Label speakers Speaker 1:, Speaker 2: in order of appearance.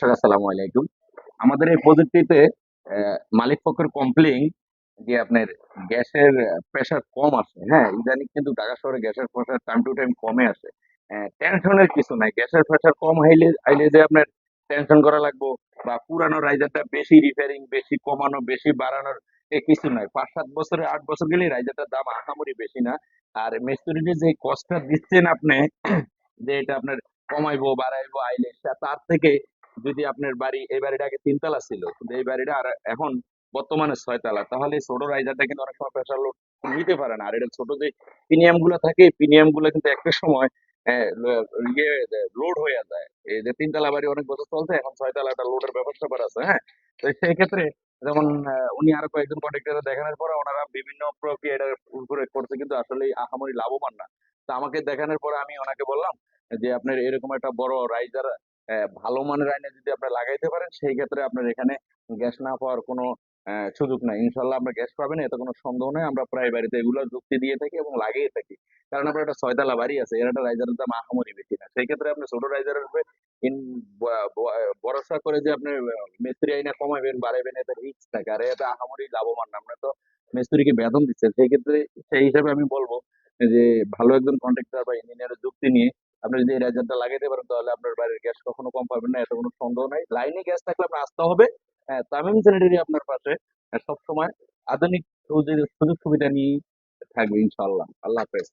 Speaker 1: দর্শক আসসালামু আলাইকুম। আমাদের এই প্রযুক্তিতে মালিক পক্ষের কমপ্লেইন যে আপনার গ্যাসের প্রেশার কম আসে। হ্যাঁ, ইদানিং কিন্তু ঢাকা শহরে গ্যাসের প্রেশার টাইম টু টাইম কমে আসে। টেনশনের কিছু নাই। গ্যাসের প্রেশার কম আইলে যে আপনার টেনশন করা লাগবো বা পুরানো রাইজারটা বেশি রিপেয়ারিং, বেশি কমানো, বেশি বাড়ানোর কিছু নাই। ৫-৭ বছরে ৮ বছর গেলেই রাইজারটার দাম আহামরি বেশি না। আর মিস্ত্রিকে যে কষ্টটা দিচ্ছেন আপনি যে এটা আপনার কমাইবো বাড়াইবো আইলে তার থেকে যদি আপনার বাড়ি এই বাড়িটা আগে ৩ তলা ছিল কিন্তু এই বাড়িটা আর এখন বর্তমানে ৬ তলা, তাহলে ছোট রাইজারটা কিন্তু অনেক সময় প্রেশার লোড নিতে পারে না। আর এটা ছোট যে প্রিমিয়াম গুলো থাকে প্রিমিয়াম গুলো কিন্তু একটা সময় ইয়ে লোড হয়ে যায়। এই যে ৩ তলা বাড়ি অনেক বছর চলছে, এখন ৬ তলা একটা লোডের ব্যবস্থা করা আছে। হ্যাঁ, তো সেই ক্ষেত্রে যেমন উনি আরো কয়েকজন কন্ট্রাক্টর দেখানোর পরে ওনারা বিভিন্ন প্রক্রিয়া এটার উপরে করছে কিন্তু আসলে আহামরি লাভবান না। তো আমাকে দেখানোর পরে আমি ওনাকে বললাম যে আপনার এরকম একটা বড় রাইজার ভালো মানের আইনে যদি আপনি লাগাইতে পারেন সেই ক্ষেত্রে আপনার এখানে গ্যাস না পাওয়ার কোনো সুযোগ নাই। ইনশাল্লাহ আপনার গ্যাস পাবেন, এতে কোনো সন্দেহ নেই। আমরা প্রায় বাড়িতে এগুলো যুক্তি দিয়ে থাকি এবং লাগিয়ে থাকি, কারণ আপনার একটা ৬ তলা বাড়ি আছে, এর একটা রাইজারের দাম আহামরি বেশি না। সেই ক্ষেত্রে আপনি ছোট রাইজারের উপরে ভরসা করে যে আপনি মিস্ত্রি আইনা কমাবেন বাড়াবেন, এতে রিস্ক থাকে আর এটা আহামরি লাভবান না। আপনি তো মিস্ত্রিকে বেতন দিচ্ছেন, সেই ক্ষেত্রে সেই হিসাবে আমি বলবো যে ভালো একজন কন্ট্রাক্টর বা ইঞ্জিনিয়ারের যুক্তি নিয়ে আপনি যদি এই রাইজারটা লাগাইতে পারেন তাহলে আপনার বাড়ির গ্যাস কখনো কম পাবেন না, এত কোনো সন্দেহ নাই। লাইনে গ্যাস থাকলে আপনার আসতে হবে। হ্যাঁ, তামিম স্যানিটারি আপনার পাশে সবসময় আধুনিক সুযোগ সুবিধা নিয়ে থাকবে ইনশাল্লাহ। আল্লাহ হাফেজ।